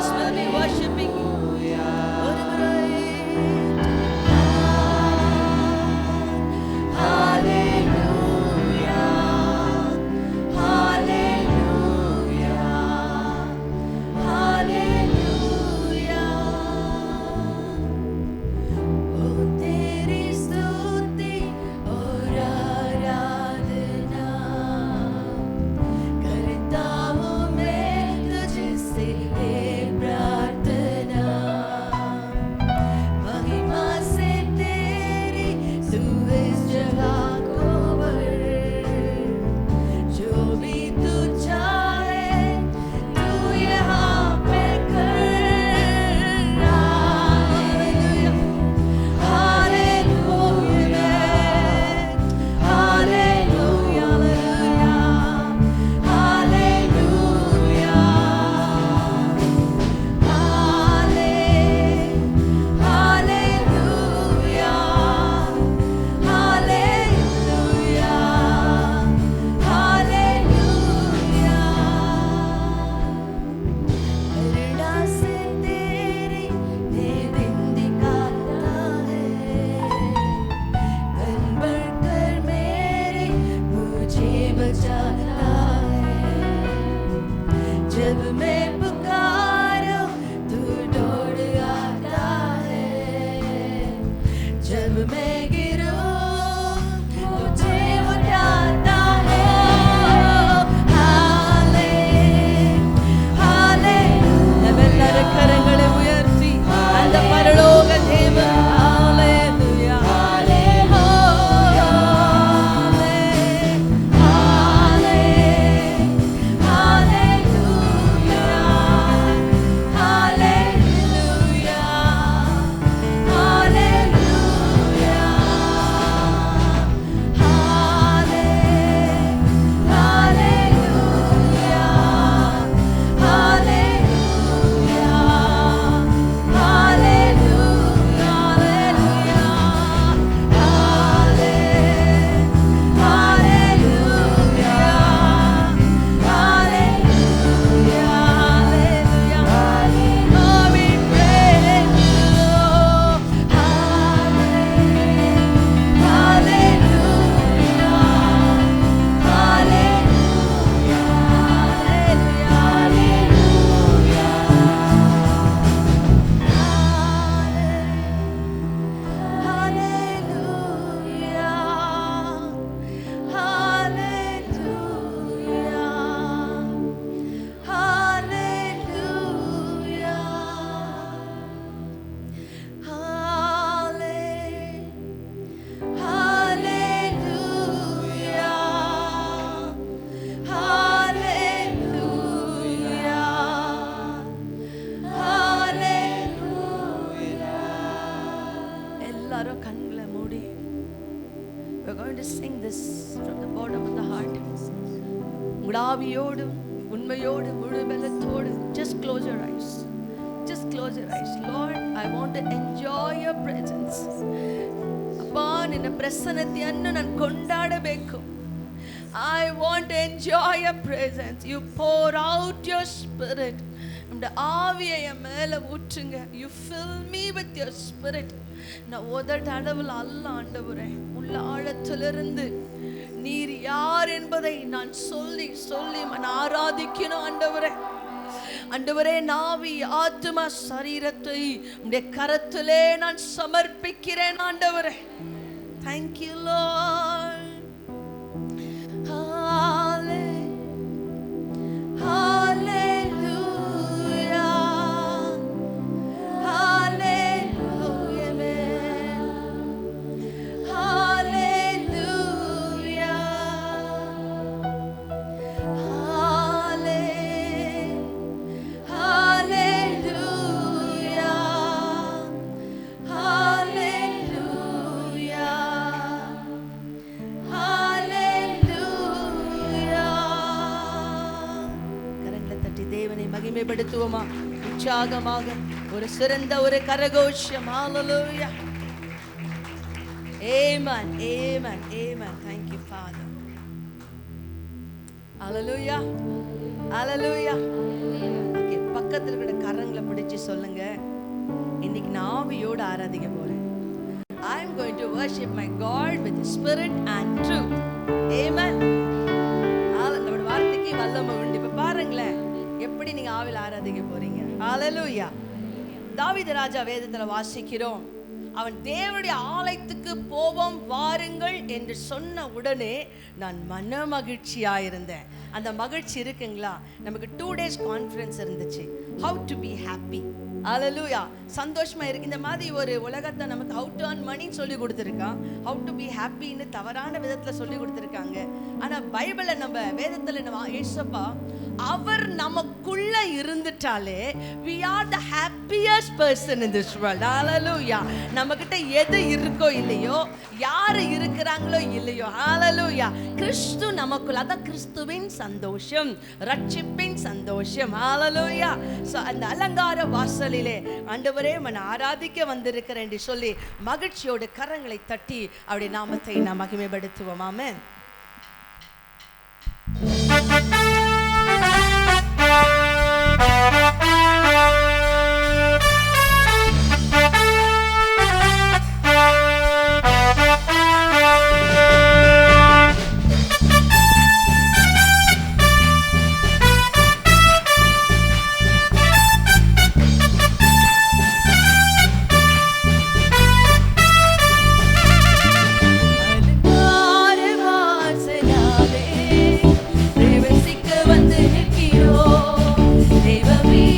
angels will be worshiping you. We're going to sing this from the bottom of the heart. உடாவியோடு உண்மையோடு முழு பலத்தோடு just close your eyes. Just close your eyes. Lord, I want to enjoy your presence. அப்பா ನಿನ್ನ ಪ್ರಸನ್ನತೆಯನ್ನು ನಾನು ಕೊಂಡಾಡಬೇಕು. I want to enjoy your presence. You pour out your spirit. உம்முடைய ஆவியை என் மேல ஊற்றுங்க. You fill me with your spirit. நான் உதட்டளவில் அல்ல ஆண்டவரே, உள்ள ஆழத்திலிருந்து நீர் யார் என்பதை நான் சொல்லி சொல்லி நான் ஆராதிக்கணும் ஆண்டவரே. ஆண்டவரே, நாவி ஆத்மா சரீரத்தை உம்முடைய கரத்திலே நான் சமர்ப்பிக்கிறேன் ஆண்டவரே. Thank you Lord. மகிமைப்படுத்துவோமா உற்சாகமாக ஒரு சிறந்த ஒரு கரகோஷம். ஹalleluya, amen, amen, amen. Thank you Father. Hallelujah, hallelujah. Okay, பக்கத்துல இருக்கிற கரங்களை பிடிச்சு சொல்லுங்க, இன்னைக்கு நான் ஆவியோடு ஆராதிக்க போறேன். I am going to worship my God with spirit and truth. Amen. நம்மளோட வார்த்தைக்கு வல்லமை உண்டு. இப்ப பாருங்களேன் எப்படி நீங்க ஆவியில் ஆராதிக்க போறீங்க. ஹalleluya. தாவீது ராஜா வேதத்துல வாசிக்கிறோம், அவன் தேவனுடைய ஆலயத்துக்கு போவோம் வாருங்கள் என்று சொன்ன உடனே நான் மன மகிழ்ச்சியாயிருந்தேன். அந்த மகிழ்ச்சி இருக்குங்களா? நமக்கு 2 days கான்ஃபரன்ஸ் இருந்துச்சு, how to be happy. ஹalleluya. சந்தோஷமா இருக்கு. இந்த மாதிரி ஒரு உலகத்தை நமக்கு how to earn money சொல்லி கொடுத்துருக்கான், how to be happy ன்னு தவறான விதத்துல சொல்லி கொடுத்துருக்காங்க. ஆனா பைபிள்ல நம்ம வேதத்துல நம்ம இயேசுப்பா அவர் நமக்குள்ள இருந்துட்டாலே we are the happiest person in this world. hallelujah. நம்ம கிட்ட எது இருக்கோ இல்லையோ, யாரு இருக்கிறாங்களோ இல்லையோ, hallelujah, கிறிஸ்து நமக்குள்ள, அதான் கிறிஸ்துவின் சந்தோஷம், ரட்சிப்பின் சந்தோஷம். hallelujah. சோ அந்த அலங்கார வாசலிலே ஆண்டவரே நான் ஆராதிக்க வந்திருக்கிறேன் என்று சொல்லி மகிழ்ச்சியோடு கரங்களை தட்டி அவருடைய நாமத்தை நாம் மகிமைப்படுத்துவோம். ஆமென். வந்து நிற்கிறோம் தெய்வமே.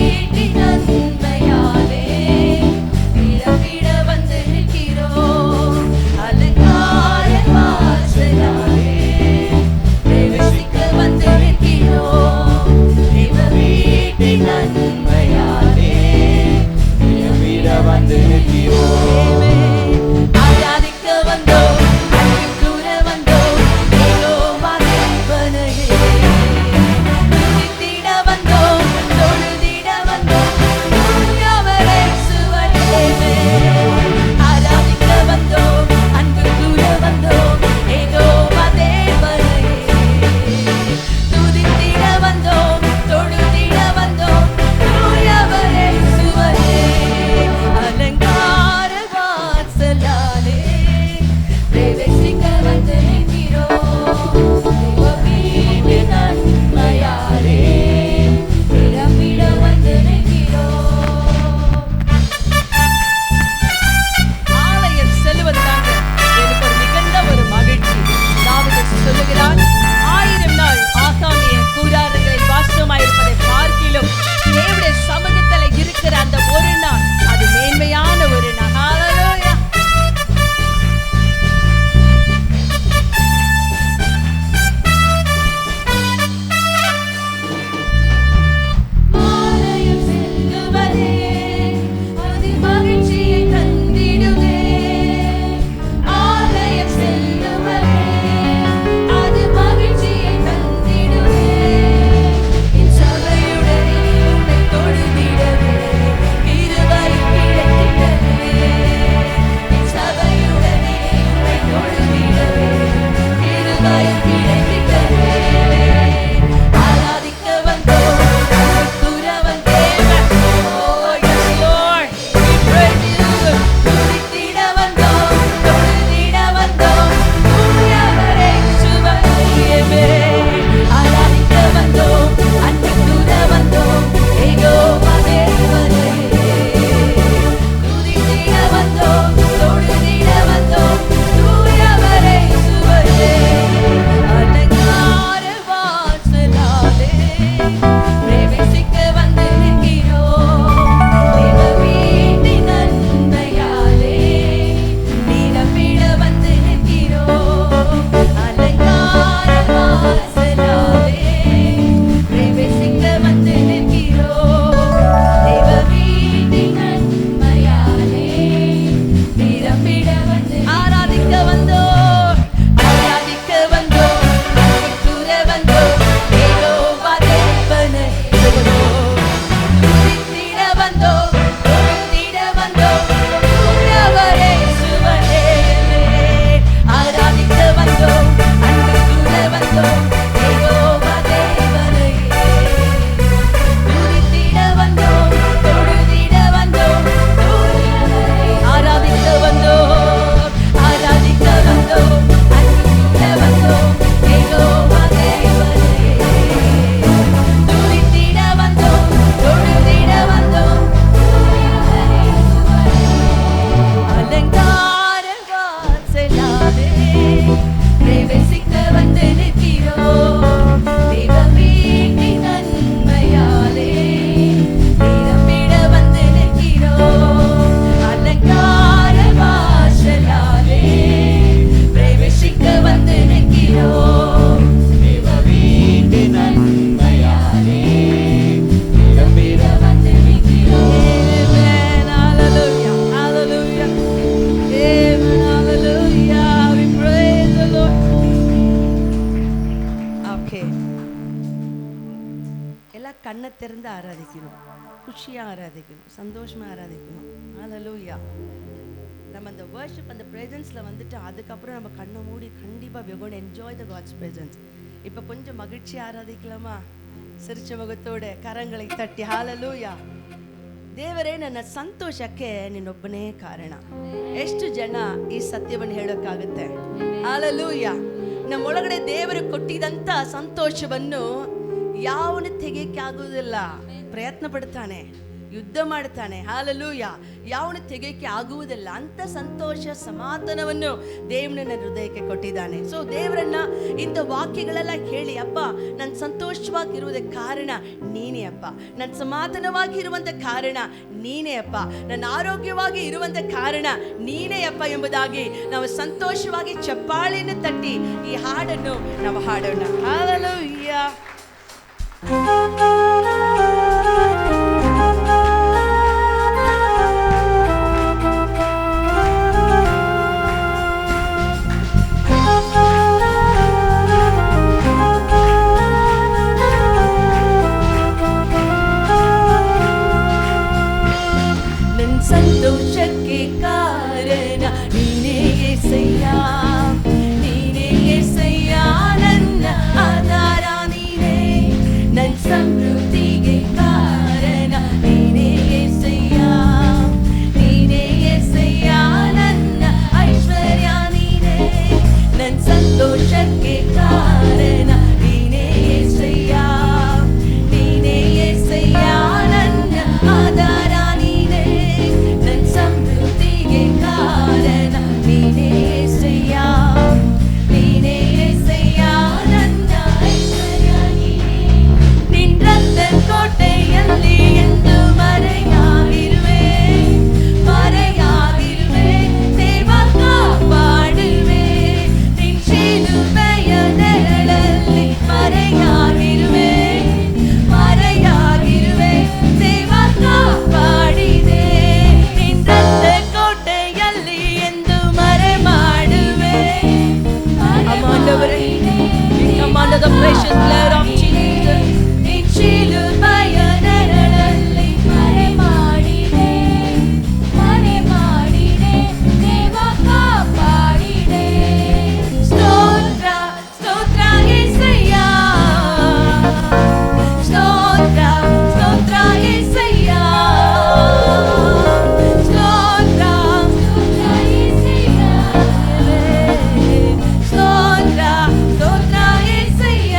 குஷியாக ஆராதிக்கணும், சந்தோஷமாக ஆராதிக்கணும். ஹல்லேலூயா. நம்ம அந்த வர்ஷிப், அந்த ப்ரெசன்ஸில் வந்துட்டு அதுக்கப்புறம் நம்ம கண்ணை மூடி கண்டிப்பாக we are going to enjoy the God's presence. இப்போ கொஞ்சம் மகிழ்ச்சி ஆராதிக்கலாமா? ಸಿರಿಚ ಮುಖತೋಡೆ ಕರಂಗಳಿಗೆ ತಟ್ಟಿ ಹಾಲೆಲೂಯಾ. ದೇವರೇ, ನನ್ನ ಸಂತೋಷಕ್ಕೆ ನಿನ್ನೊಬ್ಬನೇ ಕಾರಣ. ಎಷ್ಟು ಜನ ಈ ಸತ್ಯವನ್ನು ಹೇಳೋಕ್ಕಾಗುತ್ತೆ? ಹಾಲೆಲೂಯಾ. ನಮ್ಮೊಳಗಡೆ ದೇವರು ಕೊಟ್ಟಿದಂಥ ಸಂತೋಷವನ್ನು ಯಾವನು ತೆಗೆಯಕ್ಕೆ ಆಗುವುದಿಲ್ಲ. ಪ್ರಯತ್ನ ಪಡ್ತಾನೆ, ಯುದ್ಧ ಮಾಡ್ತಾನೆ. ಹಾಲೆಲೂಯಾ. ಯಾವನು ತೆಗೆಯಕ್ಕೆ ಆಗುವುದಿಲ್ಲ. ಅಂತ ಸಂತೋಷ ಸಮಾಧಾನವನ್ನು ದೇವನ ನನ್ನ ಹೃದಯಕ್ಕೆ ಕೊಟ್ಟಿದ್ದಾನೆ. ಸೊ ದೇವರನ್ನ ಇಂಥ ವಾಕ್ಯಗಳೆಲ್ಲ ಹೇಳಿ, ಅಪ್ಪ ನಾನು ಸಂತೋಷವಾಗಿರುವುದಕ್ಕೆ ಕಾರಣ ನೀನೇ ಅಪ್ಪ, ನನ್ನ ಸಮಾಧಾನವಾಗಿ ಇರುವಂಥ ಕಾರಣ ನೀನೇ ಅಪ್ಪ, ನನ್ನ ಆರೋಗ್ಯವಾಗಿ ಇರುವಂಥ ಕಾರಣ ನೀನೇ ಅಪ್ಪ ಎಂಬುದಾಗಿ ನಾವು ಸಂತೋಷವಾಗಿ ಚಪ್ಪಾಳೆಯನ್ನು ತಟ್ಟಿ ಈ ಹಾಡನ್ನು ನಾವು ಹಾಡೋಣ. ಹಾಲೆಲೂಯಾ. ಸಂತೋಷಕ್ಕೆ ಕಾರಣ ನೀನೇ యేసయ్య, ನೀನೇ యేసయ్ಯ, ನನ್ನ ಆಧಾರ ನೀನೇ. ನನ್ನ ಸಮೃದ್ಧಿಗೆ ಕಾರಣ ನೀನೇ యేసయ్య, ನೀನೇ యేసయ్ಯ, ನನ್ನ ಐಶ್ವರ್ಯ ನೀನೇ. ನನ್ನ ಸಂತೋಷಕ್ಕೆ ಕಾರಣ ನೀನೇ యేసయ్య, ನೀನೇ యేసయ్ಯ, ನನ್ನ ಆಧಾರ ಕಾರಣ ನೀನೇ యేసయ్య, ನೀನೇ యేసయ్య, ನನ್ನ ಐಶ್ವರ್ಯ ನೀನೇ. ನಿನ್ನ ರಕ್ತದ ಕೋಟೆಯಲ್ಲಿ ಎಂದು ಮರೆಯಾಗಿರುವೆ, ಮರೆಯಾಗಿರುವೆ, ದೇವ ಕಾಪಾಡುವೆ. ನಿನ್ನ ಶಿಲುಬೆಯ ನೆರಳಲ್ಲಿ ಮರೆಯಾಗಿರುವೆ, ಮರೆಯಾಗಿರುವೆ, ದೇವ ಕಾಪಾಡಿದೆ. Under the precious blood of Jesus, in ಶಿಲುಬೆಯ ನೆರಳಲ್ಲಿ ಮರೆ ಮಾಡಿದೆ, ಮರೆ ಮಾಡಿದೆ, ದೇವ ಕಾಪಾಡಿದೆ. ಸ್ತೋತ್ರ ಸ್ತೋತ್ರ యేసయ్య, ಸ್ತೋತ್ರ ಸ್ತೋತ್ರ యేసయ్య, ಸ್ತೋತ್ರ ಸ್ತೋತ್ರ యేసయ్ಯ, ಸ್ತೋತ್ರ ಸ್ತೋತ್ರ యేసయ్య.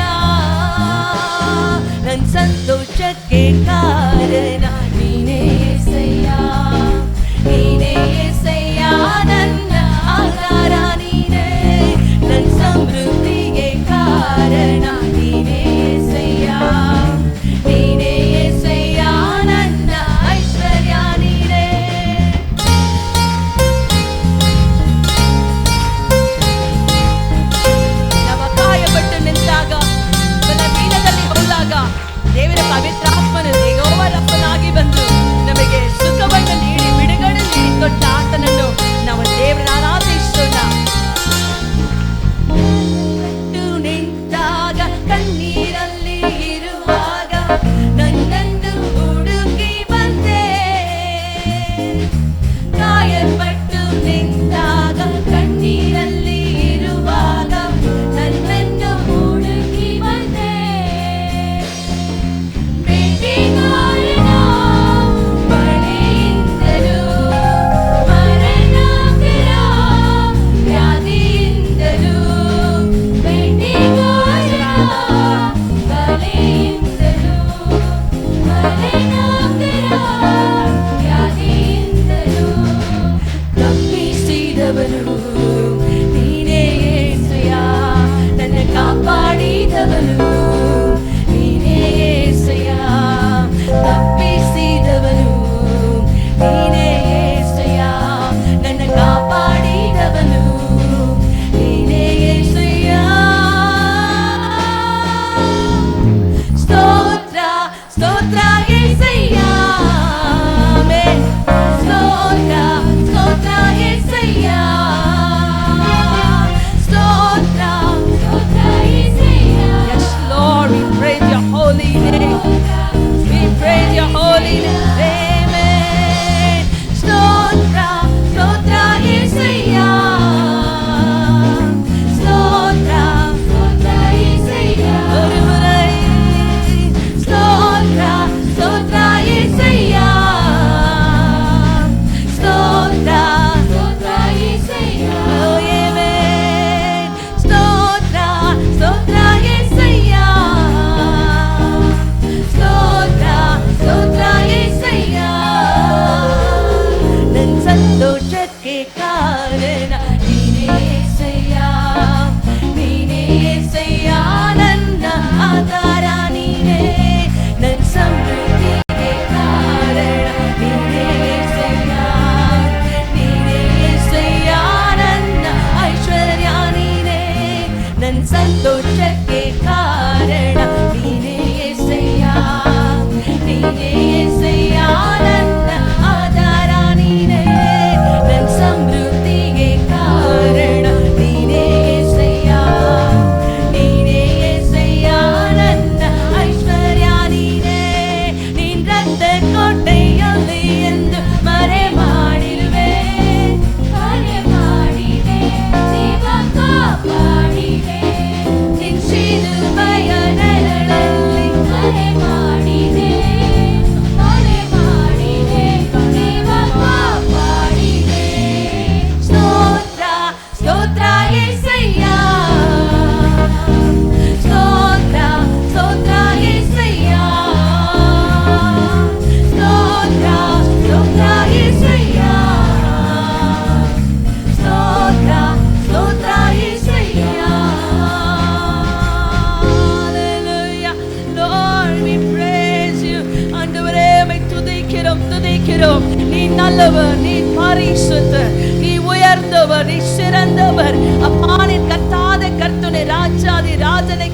துதிக்கிறோம். நீ நல்லவர், நீ பரிசுத்தர், நீ உயர்ந்தவர், நீ சிறந்தவர். அப்பா நீ கத்தாத கர்த்தனே, ராஜாதி ராஜனே.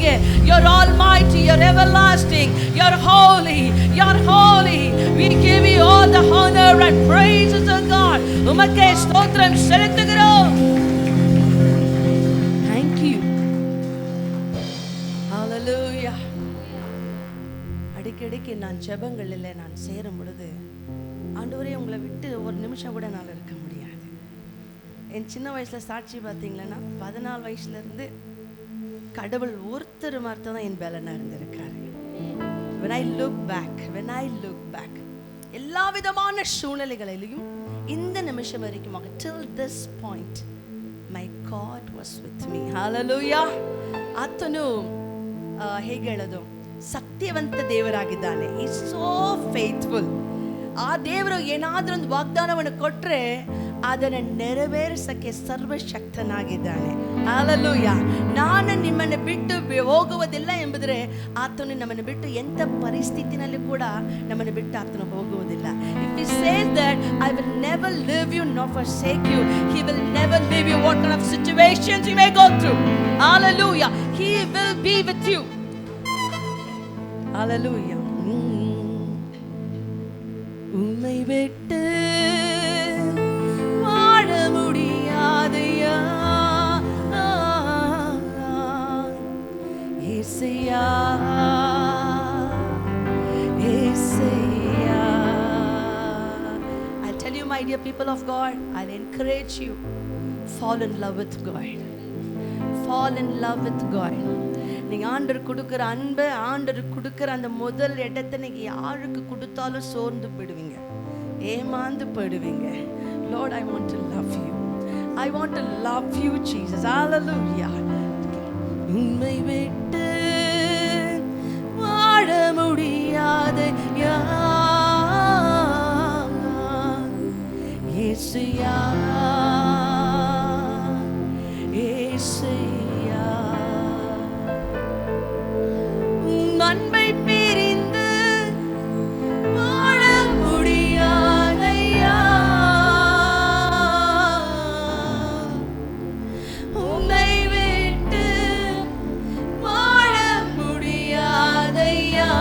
You're almighty, you're everlasting, you're holy, you're holy. We give you all the honor and praises of God. உமக்கே ஸ்தோத்திரம் செலுத்துகிறோம். Thank you. Hallelujah. அடிக்கடிக்கு நான் ஜெபங்களில் நான் சேரும் பொழுது, ஆண்டவரே உங்களை விட்டு ஒரு நிமிஷம் கூட நான் இருக்க முடியாது. என் சின்ன வயசில் சாட்சி பார்த்தீங்களன்னா 14 வயசுலேருந்து கடவுள் ஒருத்தர் வார்த்தை தான் என் பேலனாக இருந்திருக்காரு. when I look back எல்லா விதமான சூழ்நிலைகளிலும் இந்த நிமிஷம் வரைக்கும் till this point my God was with me. Hallelujah. ಆತನು ಹೇಗೆ ಹೇಳೋದು, ಸತ್ಯವಂತ ದೇವರಾಗಿದ್ದಾನೆ. he is so faithful. ಆ ದೇವರು ಏನಾದರೂ ಒಂದು ವಾಗ್ದಾನವನ್ನು ಕೊಟ್ಟರೆ ಅದನ್ನು ನೆರವೇರಿಸಕ್ಕೆ ಸರ್ವಶಕ್ತನಾಗಿದ್ದಾನೆ. Hallelujah. ನಾನು ನಿಮ್ಮನ್ನು ಬಿಟ್ಟು ಹೋಗುವುದಿಲ್ಲ ಎಂಬುದರೆ ಆತನು ನಮ್ಮನ್ನು ಬಿಟ್ಟು ಎಂಥ ಪರಿಸ್ಥಿತಿನಲ್ಲಿ ಕೂಡ ನಮ್ಮನ್ನು ಬಿಟ್ಟು ಆತನು ಹೋಗುವುದಿಲ್ಲ. If he says that I will never leave you nor forsake you, he will never leave you. What kind of situations you may go through, hallelujah, he will be with you. Hallelujah. உம்மை விட்டு வாழ முடியாதையா ஏசையா, ஏசையா. I'll tell you, my dear people of God, I'll encourage you, fall in love with God. Fall in love with God. நீங்க ஆண்டவர் கொடுக்கிற அன்பை, ஆண்டவர் கொடுக்கிற அந்த முதல் இடத்தை நீங்க யாருக்கு கொடுத்தாலும் சோர்ந்து போயிடுவீங்க, ஏமாந்து போயிடுவீங்க. Lord, I want to love you. I want to love you, Jesus. Hallelujah. உம்மை விட்டு வாழ முடியாத இயேசுயா, இயேசுயா. அன்பை பிரிந்து வாழ முடியாதையா, உம்மை விட்டு வாழ முடியாதையா.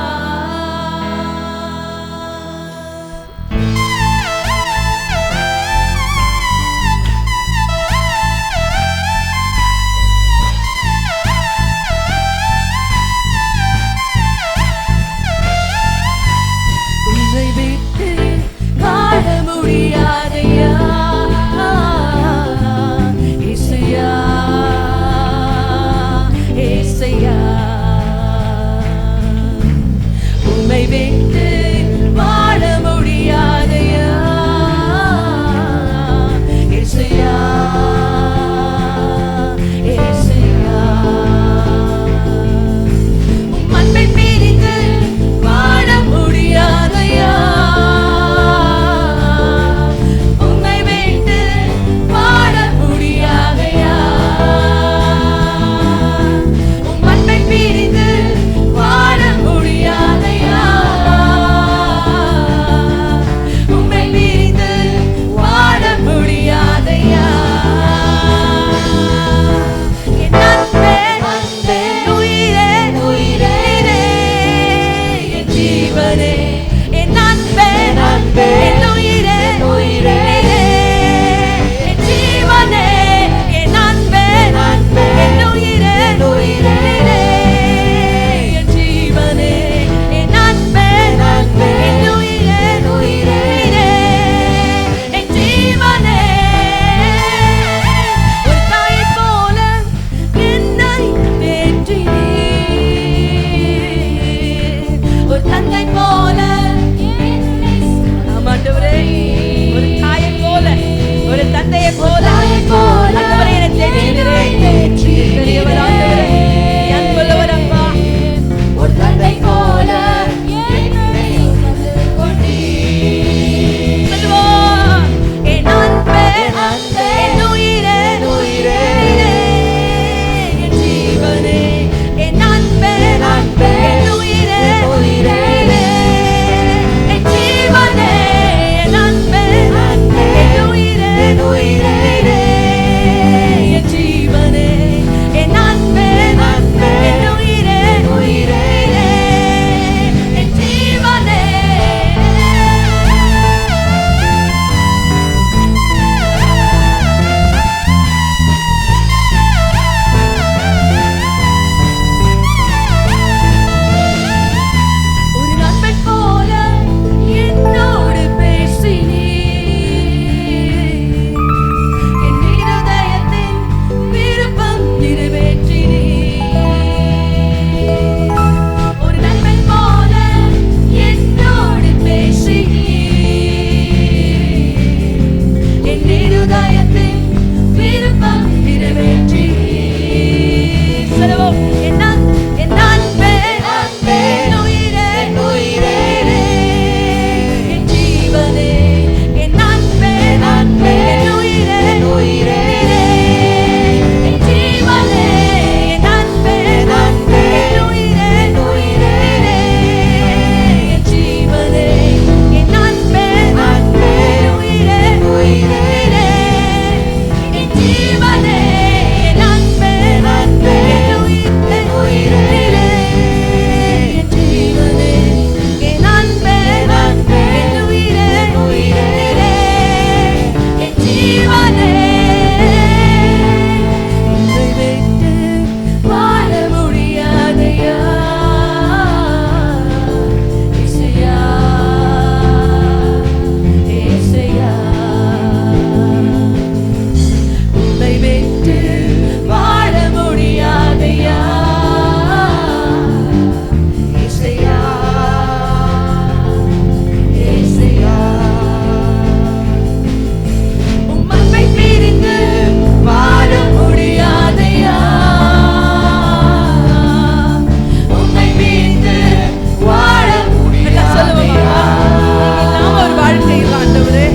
வாழ்க்கையில் ஆண்டவரே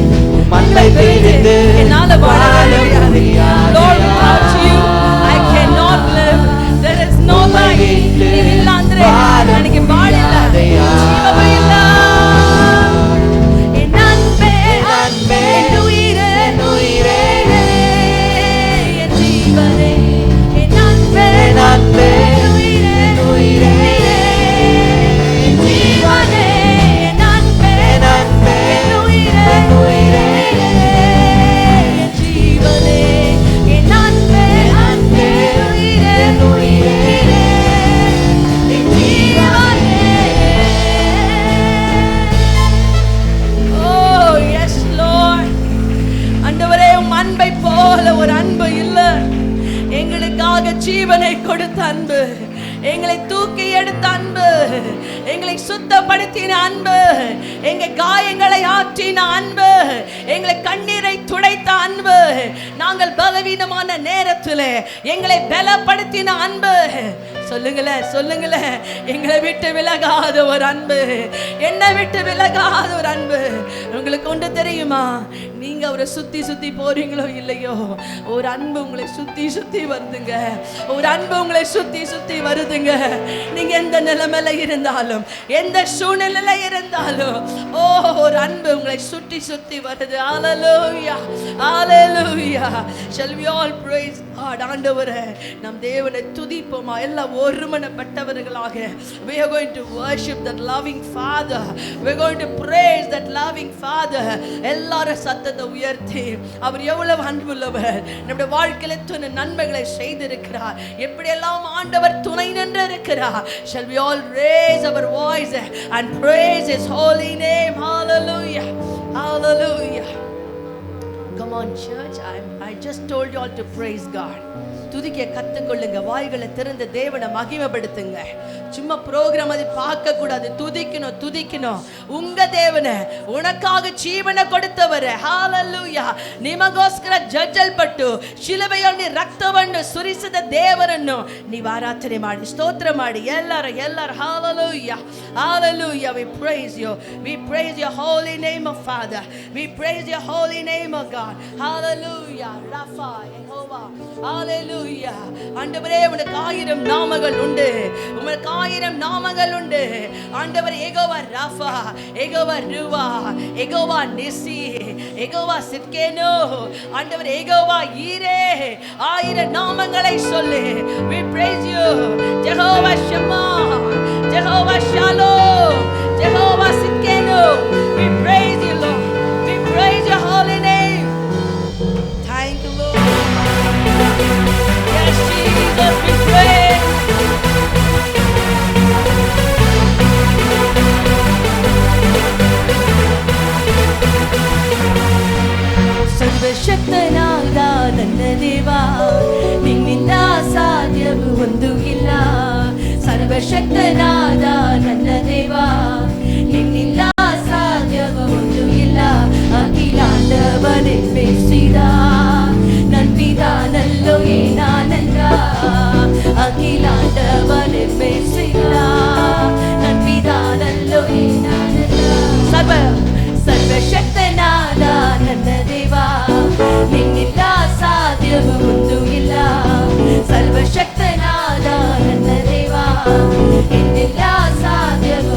மண்ணை பிரிந்து என்னால வாழ முடியாது. Lord, without you I cannot live. There is no life. நீவில்லாந்தரே எனக்கு வாழில்ல, ஜீவமே இல்ல. என் அன்பே என் உயிரே என் ஜீவனே, என் அன்பே என் உயிரே என் ஜீவனே, என் அன்பே என் உயிரே என் ஜீவனே, என் அன்பே என் உயிரே என் ஜீவனே. Oh yes Lord, ஆண்டவரே உம் அன்பை போல ஒரு அன்பு இல்லை. எங்களுக்காக ஜீவனை கொடுத்த அன்பு, எங்களை தூக்கி எடுத்த அன்பு, எங்களை சுத்தப்படுத்தின அன்பு, எங்கள் காயங்களை ஆற்றின அன்பு, எங்களை கண்ணீரை துடைத்த அன்பு, நாங்கள் பலவீனமான நேரத்தில் எங்களை பலப்படுத்தின அன்பு. சொல்லுங்களேன், எங்களை விட்டு விலகாத ஒரு அன்பு, என்னை விட்டு விலகாத ஒரு அன்பு. உங்களுக்கு ஒன்று தெரியுமா, நீங்க அவரை சுத்தி சுத்தி போறீங்களோ இல்லையோ, ஒரு அன்பு உங்களை சுத்தி சுத்தி வருதுங்க. ஒரு அன்பு உங்களை சுத்தி சுத்தி வருதுங்க. நீங்க எந்த நிலைமையில இருந்தாலும், எந்த சூழ்நிலையில இருந்தாலும், ஒரு அன்பு உங்களை சுத்தி சுத்தி வருது. ஹalleluya, hallelujah. Shall we all praise God? ஆண்டவரே, நம் தேவனை துதிப்போமா? எல்லாம் ஒருமனப்பட்டவர்களாக. We are going to worship that loving Father. We are going to praise that loving Father. எல்லாரும் சத்தத்தை உயர்த்தி, அவர் எவ்வளவு அன்புள்ளவர், நம்முடைய வாழ்க்கையில துணை நன்மைகளை செய்திருக்கிறார், எப்படியெல்லாம் ஆண்டவர் துணை நின்று இருக்கிறார். Shall we all raise our voice and praise His holy name? Hallelujah, hallelujah. Come on church, I just told you all to praise God. துதிக்க கத்துக்கொள்ளுங்க, வாய்களை திறந்து தேவனை மகிமைப்படுத்துங்க. சும்மா ப்ரோக்ராம் அது பார்க்க கூடாது, துதிக்கணும். உங்க தேவனை, உனக்காக ಜೀವನ ಕೊಡುತ್ತವರೇ. ಹಾಲೆಲೂಯಾ. ನಿಮಗೋಸ್ಕರ ಜಜ್ಜಲ್ಪಟ್ಟು ಶಿಲುಬೆಯಲ್ಲಿ ರಕ್ತವನ್ನು ಸುರಿಸಿದ ದೇವರನ್ನು ನೀವು ಆರಾಧನೆ ಮಾಡಿ, ಸ್ತೋತ್ರ ಮಾಡಿ. ಎಲ್ಲರೂ hallelujah, hallelujah. We praise you, we praise your holy name of Father, we praise your holy name of God. Hallelujah. Rafa, Jehovah, hallelujah. ஆண்டவரே, உனக்கு 1000 நாமங்கள் உண்டு, உனக்கு 1000 நாமங்கள் உண்டு. ஆண்டவர் யெகோவா ராஃபா, யெகோவா ருவா, யெகோவா நிசி, யெகோவா சித்கேனோ, ஆண்டவர் யெகோவா ஈரே. 1000 நாமங்களை சொல்லு. We praise you, Jehovah Shammah, Jehovah Shalom, Jehovah Sitkenu. We praise you Lord, we praise your holy name. Thank you Lord. Yes Jesus, we praise. ಸರ್ವಶಕ್ತನಾದ ನನ್ನ ದೇವ, ನಿನ್ನಿಂದ ಸಾಧ್ಯವು ಒಂದು ಇಲ್ಲ. ಸರ್ವಶಕ್ತನಾದ ನನ್ನ ದೇವ, ನಿನ್ನಿಂದ ಸಾಧ್ಯವು ಒಂದು ಇಲ್ಲ. ಅಖಿಲಾಂಡವನೇ ಮೆಚ್ಚಿದ ನನ್ನಿದಾನಲ್ಲೋ ಏನಾನಂದ. ಅಖಿಲಾಂಡವನೇ ಮೆಚ್ಚಿದ ನನ್ನಿದಾನಲ್ಲೋ ಏನಾನಂದ. ಸರ್ವಶಕ್ತನಾದ ನನ್ನ ದೇವ, ನಿನ್ನಿಂದ ಸಾಧ್ಯವು ಒಂದು ಇಲ್ಲ. ಸರ್ವಶಕ್ತನಾದ ನನ್ನ ದೇವ, ನಿನ್ನಿಂದ ಸಾಧ್ಯವು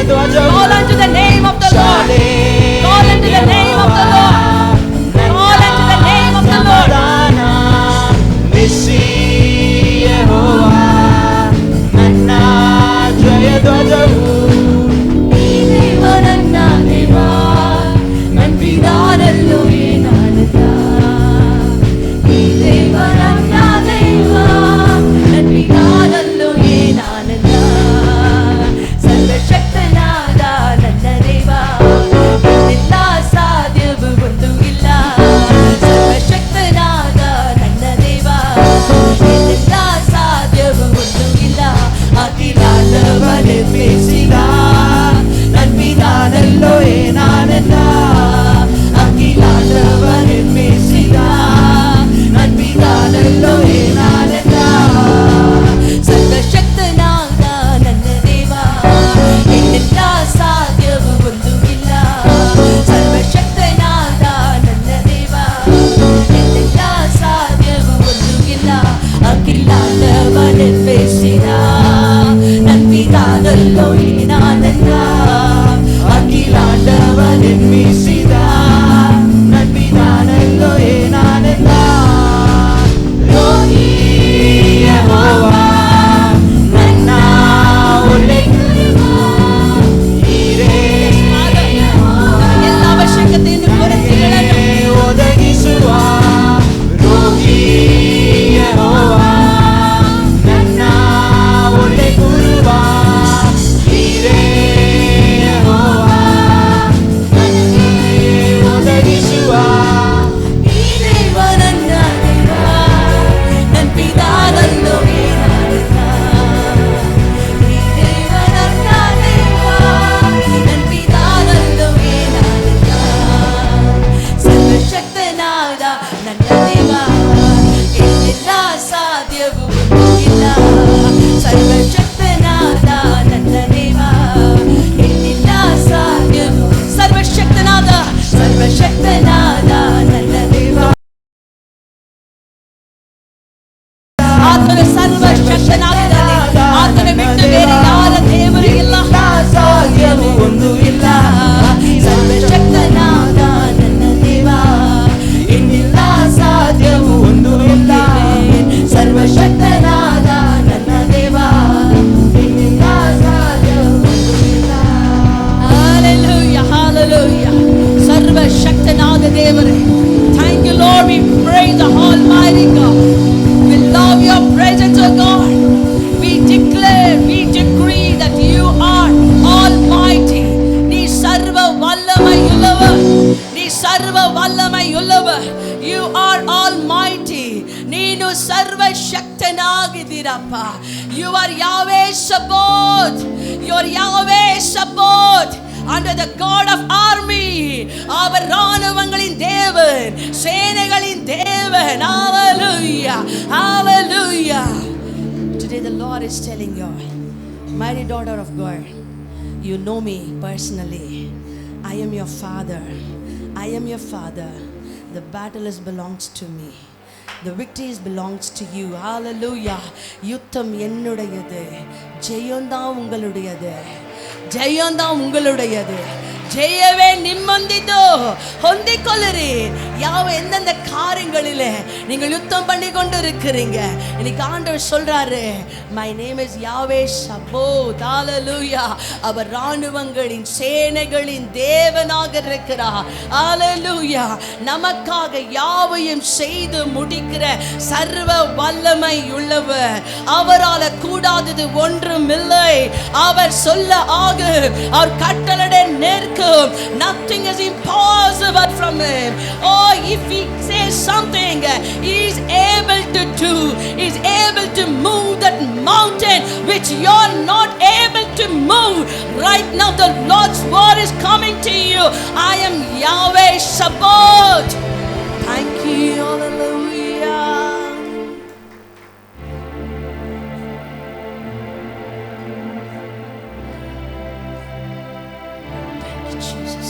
Call unto the name of the Lord. Call unto the name of the Lord. Call unto the name of the Lord. Nissi Yehovah ನನ್ನ ಜಯ ಧ್ವಜವು ನನ್ನ ದೇವ ನನ್ನ ಪಿದಾನಲ್ಲೂ ಏನಾನಂದ ಈ ದೇವ ನನ್ನ ದೇವ ನನ್ನ ಪಿದಾನಲ್ಲೂ ಏನಾನಂದ ಸರ್ವಶಕ್ತನಾದ ನನ್ನ ದೇವ ಎಲ್ಲ ಸಾಧ್ಯವೂ ಒಂದು ಇಲ್ಲ ಸರ್ವಶಕ್ತನಾದ ನನ್ನ ದೇವ ಎಲ್ಲ ಸಾಧ್ಯವೂ ಒಂದು ಇಲ್ಲ ಅಖಿಲಾಂಡವ ನಿರ್ಮಿಸಿದ ನನ್ನ ಪಿದಾನಲ್ಲೋ ಏನಾನಂದ ಅಖಿಲಾಂಡವ ನಿರ್ಮಿಸಿದ ನನ್ನ ಪಿದಾನಲ್ಲೋ ಏನಾನಂದ ಸರ್ವಶಕ್ತನಾದ ನನ್ನ ದೇವ ಎಲ್ಲ ಸಾಧ್ಯವೂ ಒಂದು ಇಲ್ಲ ಸರ್ವಶಕ್ತನಾದ ನನ್ನ ದೇವ ಎಲ್ಲ ಸಾಧ್ಯವೂ ಒಂದು ಇಲ್ಲ ಅಖಿಲಾಂಡವ ನಿರ್ಮಿಸಿದ ನನ್ನ ಪಿದಾನಲ್ಲೋ ಏನಾನಂದ ಅಖಿಲಾಂಡವ ನಿರ್ಮಿಸಿದ ನನ್ನ ಪಿದಾನಲ್ಲೋ ಏನಾನಂದ ರೋಗಿ ಯೆಹೋವಾ ನನ್ನ ಒಳ್ಳೆ ಎಲ್ಲ ಅವಶ್ಯಕತೆಯನ್ನು ಕೊರತೆಗಳನ್ನು ಒದಗಿಸುವ ರೋಗಿ ಯೆಹೋವಾ ನನ್ನ ಒಳ್ಳೆ ಗುರುವ ಹೀರೇ ಯೆಹೋವಾ ನನಗೆ ಒದಗಿಸುವ ಈ ದೇವ ನನ್ನ ದೇವ ನನ್ನ ಪಿದಾನಲ್ಲೋ ಏನಾನಂದ ಈ ದೇವ ನನ್ನ ದೇವ ನನ್ನ ಪಿದಾನಲ್ಲೋ ಏನಾನಂದ ಸರ್ವಶಕ್ತನಾದ ನನ್ನ ದೇವ ಎಲ್ಲ ಸಾಧ್ಯವೂ ಒಂದು ಇಲ್ಲ ಸರ್ವಶಕ್ತನಾದ ನನ್ನ ದೇವ ಎಲ್ಲ ಸಾಧ್ಯವೂ ಸರ್ವಶಕ್ತನಾದ ನನ್ನ ದೇವ ಆತನು ಸರ್ವಶಕ್ತನಾಗಿದ್ದಾನೆ ಆತನ ಬಿಟ್ಟು ಬೇರೆ ಯಾರ ದೇವರು ಇಲ್ಲ ಸಾಧ್ಯವೂ ಒಂದು ಇಲ್ಲ ಸರ್ವಶಕ್ತನಾದ ನನ್ನ ದೇವ ಇನ್ನಿಲ್ಲ ಸಾಧ್ಯವೂ ಒಂದು ಇಲ್ಲ ಸರ್ವಶಕ್ತನಾದ ನನ್ನ ದೇವ ಇನ್ನಿಲ್ಲ ಸಾಧ್ಯವೂ ಒಂದು ಇಲ್ಲ Hallelujah, hallelujah. ಸರ್ವಶಕ್ತನಾದ ದೇವರೇ, thank you Lord, we praise the Almighty God. We love your presence, O God. We declare, we decree that you are almighty. ನೀ ಸರ್ವ ವಲ್ಲಮಯುಳ್ಳವ, ನೀ ಸರ್ವ ವಲ್ಲಮಯುಳ್ಳವ. You are almighty. ನೀನು ಸರ್ವಶಕ್ತನಾಗಿದ್ದೀರಪ್ಪ. You are Yahweh Sabaoth. You are Yahweh Sabaoth. Under the God of army, அவர் ராணுவங்களின் தேவன், சேனைகளின் தேவன். Hallelujah, hallelujah. Today the Lord is telling you, mighty daughter of God, you know me personally. I am your father. I am your father. The battle is belongs to me. The victory belongs to you. Hallelujah. யுத்தம் என்னுடையது, ஜெயம்தான் உங்களுடையது, ஜெயம்தான் உங்களுடையது. ஜெயவே நிம்மந்திதோ ಹೊಂದಿಕೊಳ್ಳಿರಿ. ಯಾವ எந்தெந்த காரியங்களிலே நீங்கள் யுத்தம் பண்ணி கொண்டு இருக்கிறீங்க, இன்னைக்கு ஆண்டவர் சொல்றாரு, my name is Yahweh Sabaoth. Hallelujah. அவர் ராணுவங்களின் சேனைகளின் தேவனாக இருக்கிறார். Hallelujah. நமக்காக யாவையும் செய்து முடிக்கிற சர்வ வல்லமை உள்ளவர். அவரால கூடாதது ஒன்றும் இல்லை. அவர் சொல்ல ஆகும், அவர் கட்டளை நிற்கும். Nothing is impossible from him. Oh, if he says something, he is able to do. He is able to move that mountain which you're not able to move. Right now the Lord's word is coming to you. I am Yahweh Sabaoth. Thank you. Hallelujah. Thank you, Jesus.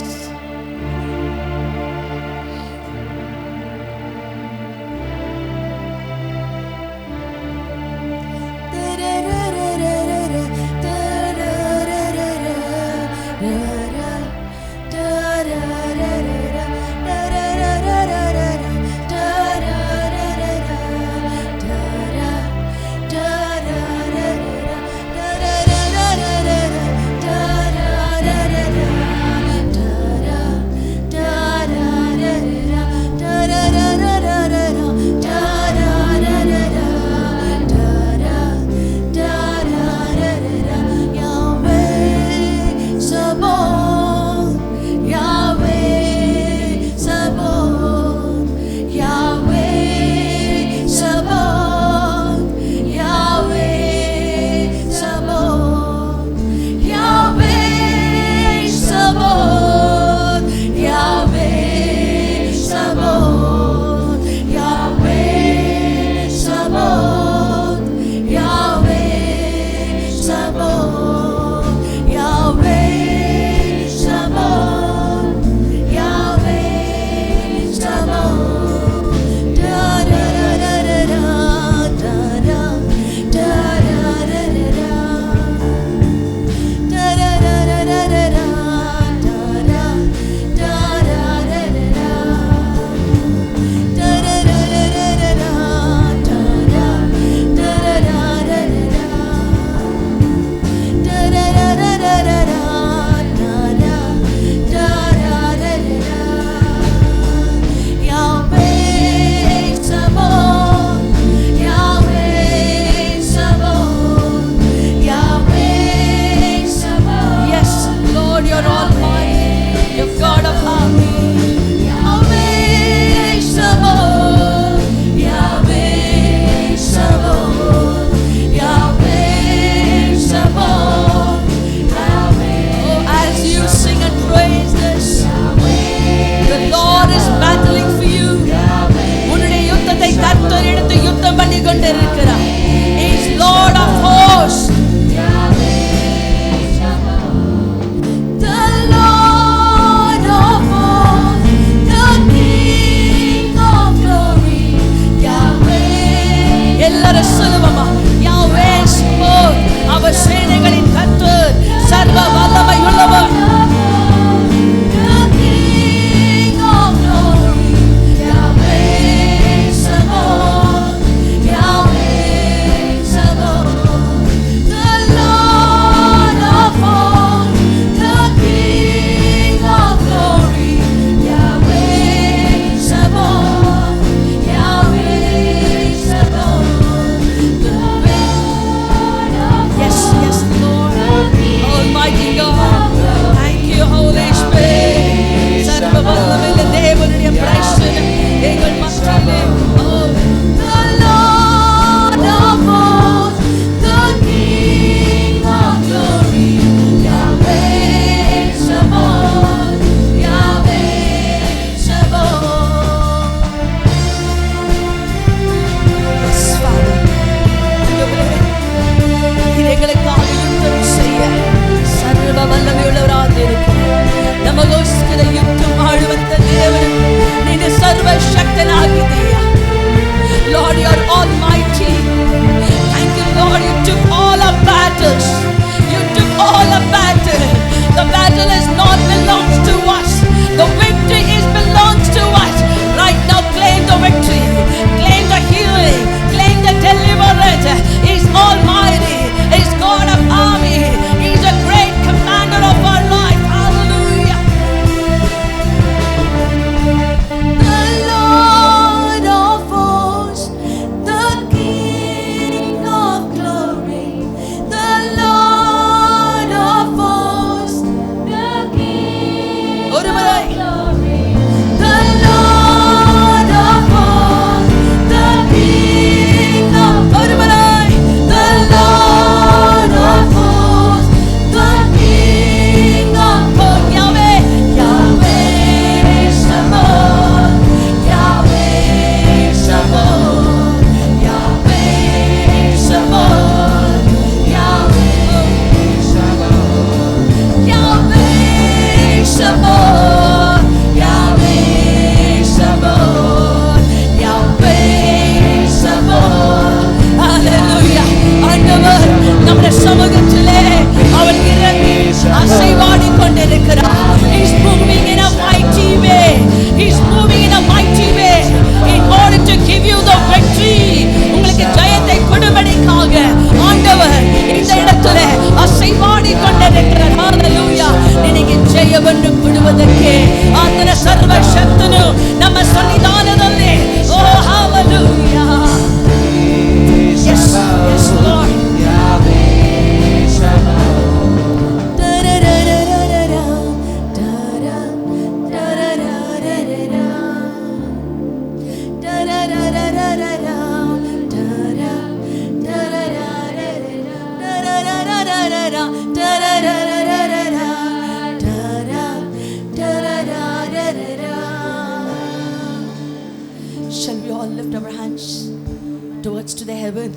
the heaven.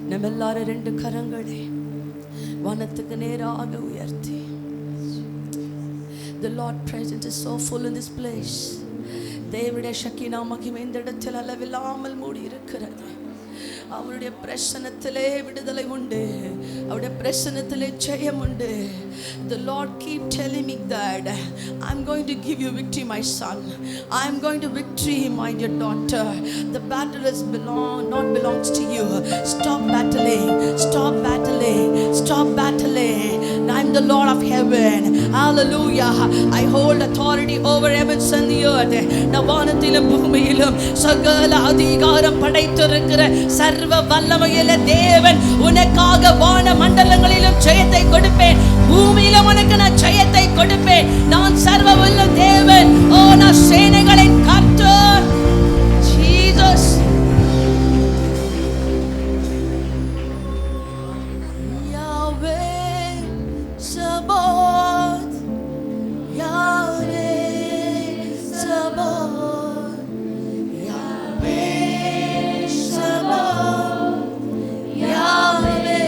நம்ம எல்லாரும் ரெண்டு கரங்களை வானத்துக்கு நேராக உயர்த்தி. The Lord presence is so full in this place. தேவனுடைய ஷக்கீனா மகிமை இந்த இடத்தில் அளவில்லாமல் மூடி இருக்கிறது. அவருடைய பிரசன்னத்திலே விடுதலை உண்டு, அவருடைய பிரசன்னத்திலே ஜெயம் உண்டு. The Lord keep telling me that I'm going to give you victory, my son. I'm going to victory, my dear daughter. The battle is not belongs to you. Stop battling, stop battling, stop battling. I'm the Lord of heaven. Hallelujah. I hold authority over heavens and the earth. நான் வானத்திலும் பூமியிலும் சகல அதிகாரம் படைத்திருக்கிற சர்வ வல்லமையுள்ள தேவன் உனக்காக வான மண்டலங்களிலும் ஜெயத்தை கொடுப்பேன், பூமியிலும் உனக்கு நான் ஜெயத்தை கொடுப்பேன். நான் சர்வ வல்ல தேவன். ஓ, நான் சேனைகளின் கர்த்தர். ஜீசஸ். யாவே சபோத், யாவே சபோத், யாவே சபோத், யாவே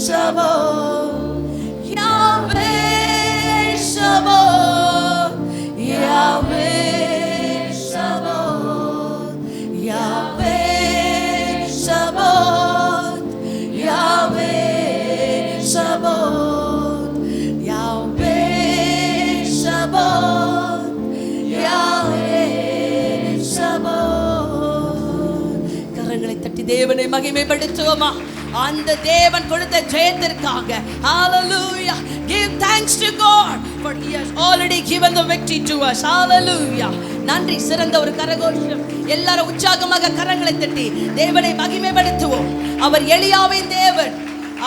சபோத், யாவே சபோத், யாவே சபோத், யாவே சபோத், யாவே சபோத், யாவே சபோத், யாவே சபோத். கரங்களை தட்டி தேவனை மகிமைப்படுத்துவோமா? அந்த தேவன் கொடுத்த ஜெயத்திற்காக. Hallelujah. Give thanks to God for he has already given the victory to us. Hallelujah. நன்றி. சிறந்த ஒரு கரகோஷம். எல்லாரும் உற்சாகமாக கரங்களை தட்டி தேவனை மகிமைப்படுத்துவோம். அவர் எலியாவின் தேவன்,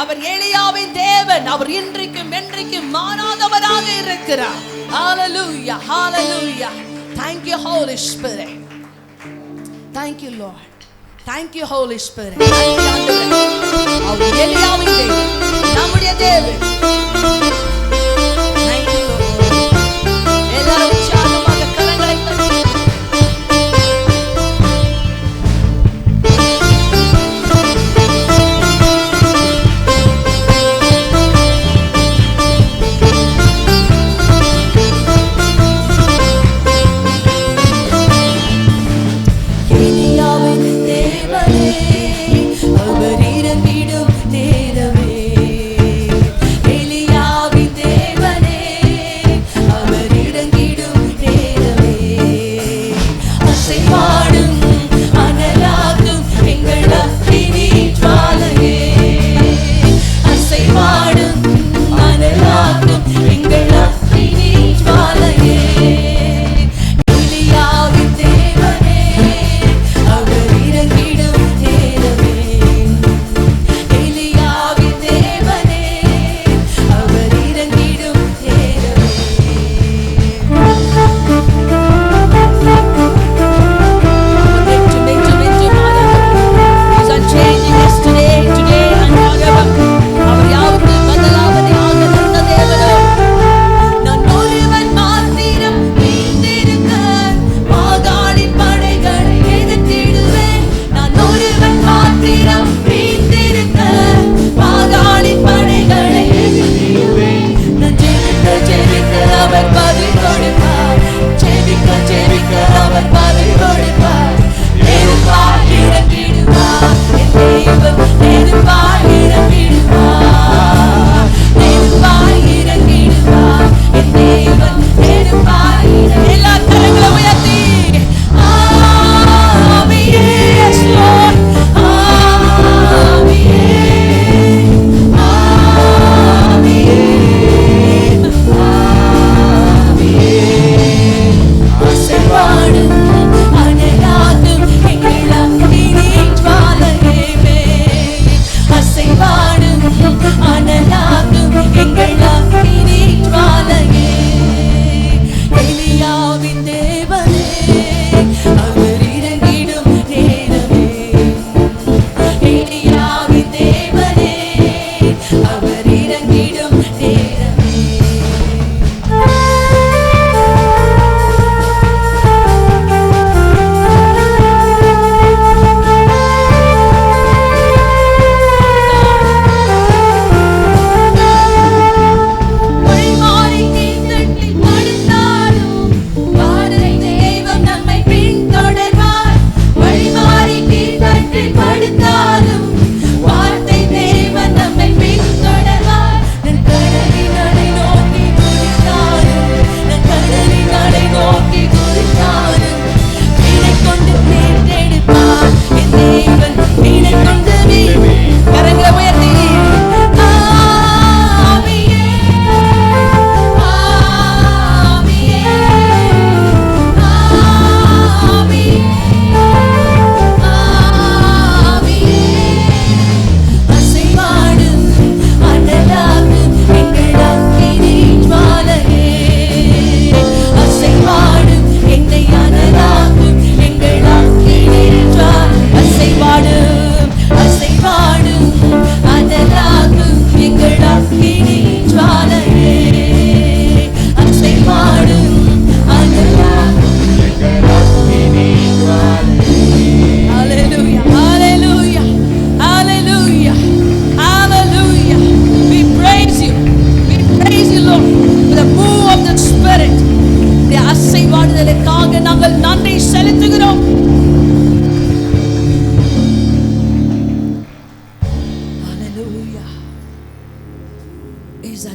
அவர் எலியாவின் தேவன். அவர் இன்றைக்கும் என்றைக்கும் மாறாதவராக இருக்கிறார். Hallelujah. Hallelujah. Thank you, Holy Spirit. Thank you, Lord. Thank you, Holy Spirit. அவர் எலியாவின் தேவன், நம்முடைய தேவன். Thank you, Lord. எல்லாரும் உற்சாகமாக கரங்களை தட்டி அவர் இறங்கிடும் நேரமே, எலியா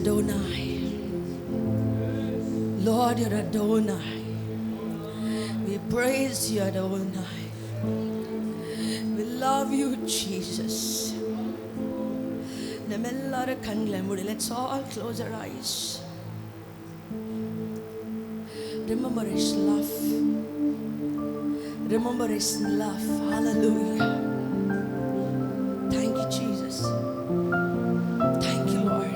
Adonai. Lord, you're Adonai. We praise you, Adonai. We love you, Jesus. நம்மெல்லாரும் கண்களை மூடி. Let's all close our eyes. Remember His love. Remember His love. Hallelujah. Thank you, Jesus. Thank you, Lord.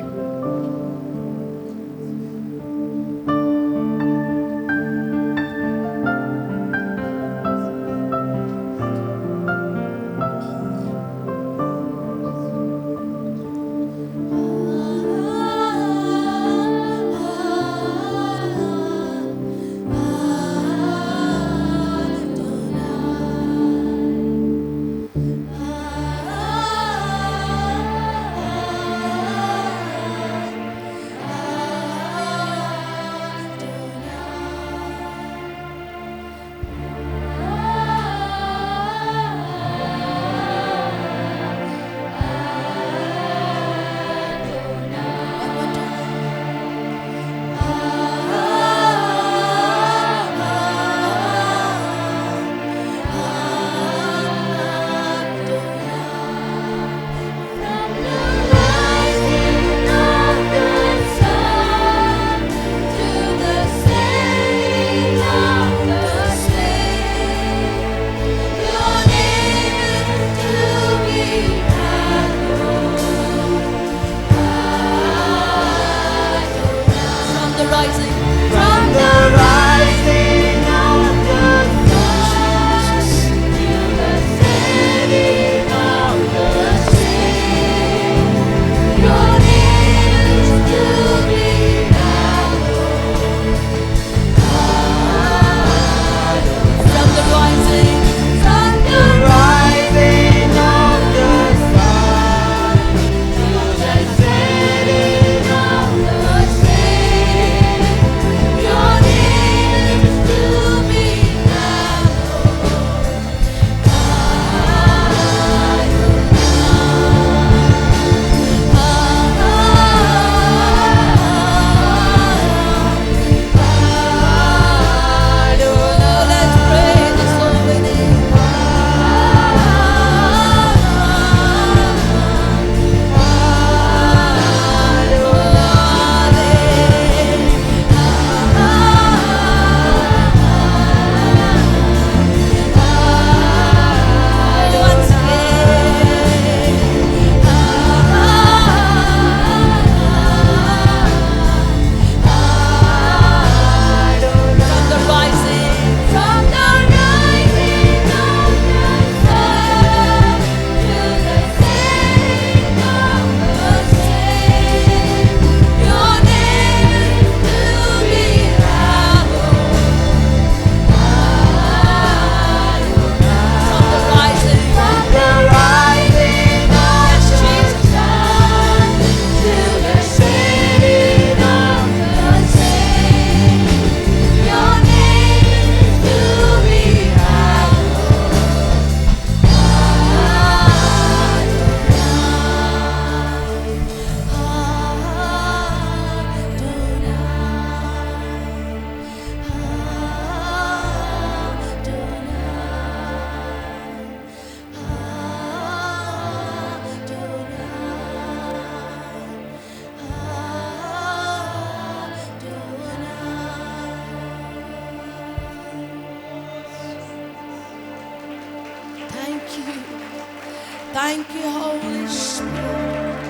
Thank you, Holy Spirit.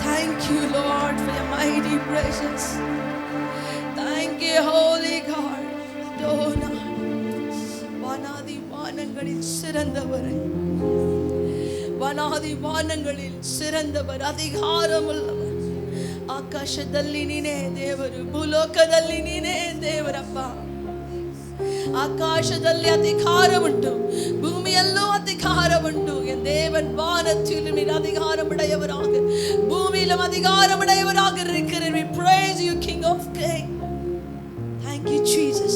Thank you, Lord, for your mighty presence. Thank you, Holy God. Adonai. வானாதி வானங்களில் சிறந்தவரை, ವಾನಾದಿ ವಾನங்களில் ಸಿರಂದವರು, ಅಧಿಕಾರವುಳ್ಳವರು. ಆಕಾಶದಲ್ಲಿ ನೀನೇ ದೇವರು, ಭೂಲೋಕದಲ್ಲಿ ನೀನೇ ದೇವರಪ್ಪ. ಆಕಾಶದಲ್ಲಿ ಅಧಿಕಾರ ಉಂಟು, ಭೂಮಿಯಲ್ಲೂ ಅಧಿಕಾರ ಉಂಟು. என் தேவன் வானத்திலும் நீர் அதிகாரமுடையவராக, பூமியிலும் அதிகாரமுடையவராக இருக்கிறீர். We praise you, King of Kings. Thank you, Jesus.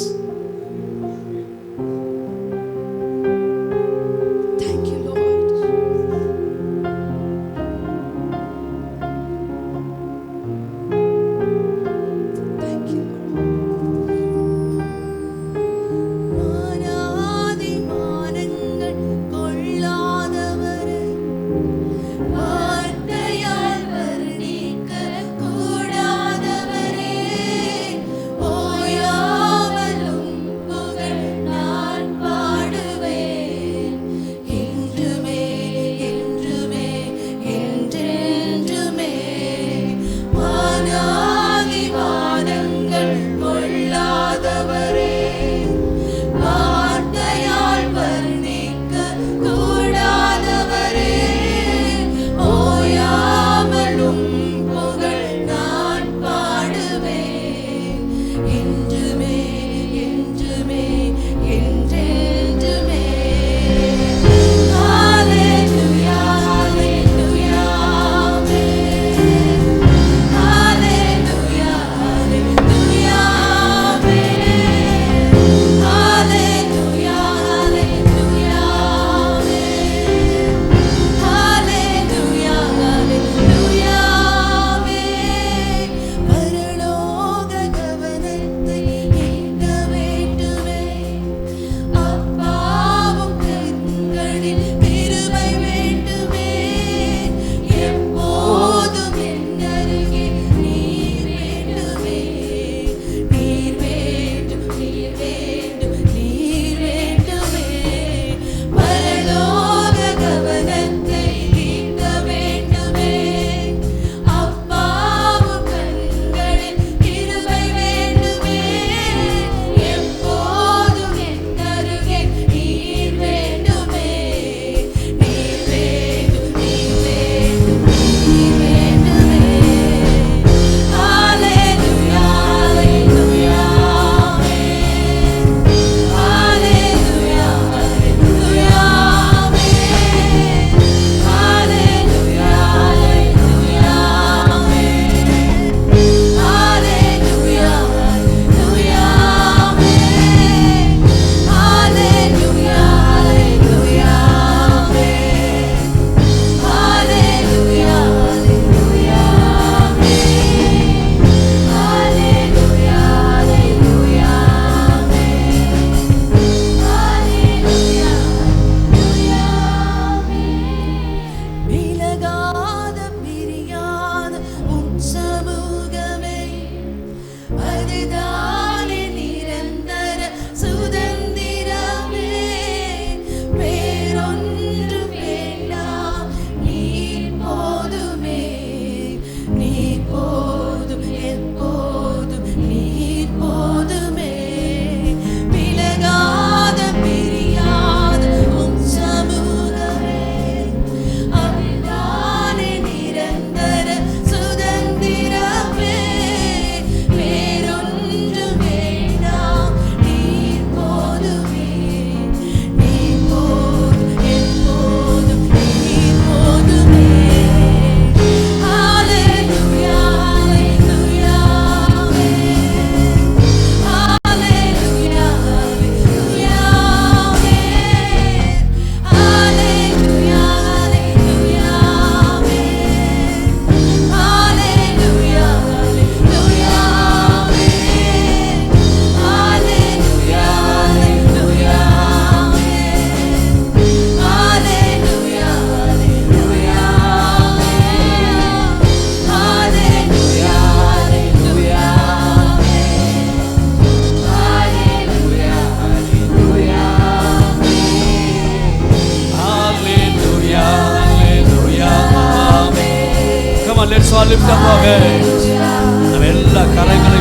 ரெண்டு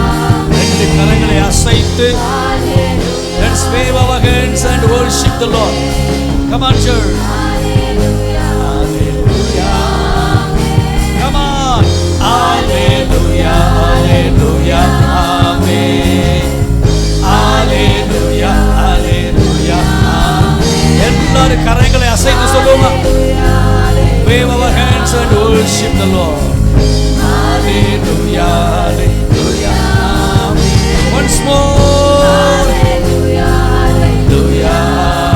கரங்களை அசைத்து let's wave our hands and worship the Lord. Come on, church. Hallelujah. Come on. Hallelujah. Hallelujah. Amen. Hallelujah. Hallelujah. எல்லாரும் கரங்களை அசைத்து சொல்லுங்க. Wave our hands and worship the Lord. Hallelujah. Hallelujah. Amen. Once more. Hallelujah. Hallelujah.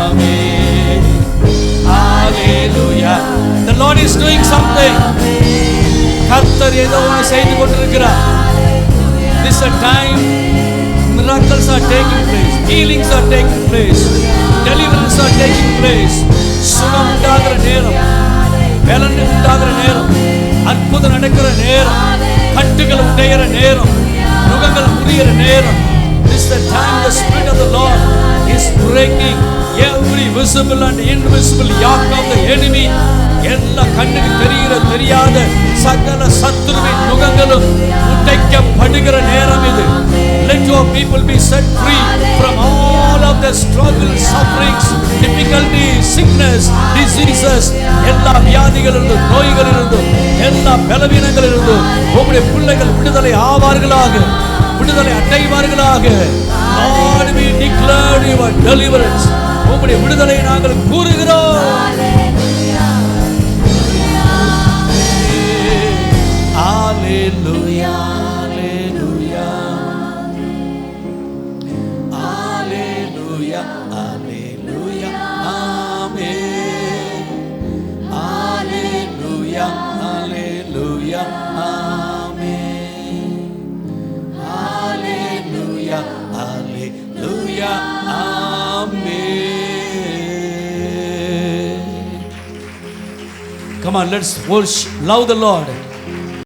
Amen. Hallelujah. The Lord is doing something. கர்த்தர் ஏதோ ஒன்று செய்து கொண்டிருக்கிறார். This is a time miracles are taking place, healings are taking place, deliverance are taking place. சுகம் உண்டாகிற நேரம், பலன் உண்டாகிற நேரம், அற்புதம் நடக்கிற நேரம், கட்டுகள் உடைகிற நேரம், நுகங்கள் முறிகிற நேரம். This is the time the Spirit of the Lord is breaking every visible and invisible yoke of the enemy. எல்லா கண்ணுக்கு தெரியாத சகல சத்துருவின் நுகங்களும் உடைக்கப்படுகிற நேரம் இது. Let your people be set free from all of the struggles, sufferings, difficulties, sickness, diseases. எல்லா வியாதிகளிலிருந்தும், நோய்களிலிருந்தும், எல்லா பலவீனங்களிலிருந்தும் உம்முடைய பிள்ளைகள் விடுதலை ஆவார்களாக, விடுதலை அடைவார்களாக. Lord, we declare your deliverance. உம்முடைய விடுதலையை நாங்கள் கூறுகிறோம். Hallelujah, hallelujah, hallelujah, hallelujah, amen. Hallelujah, hallelujah, amen. Hallelujah, hallelujah, amen. Come on, let's worship, love the Lord.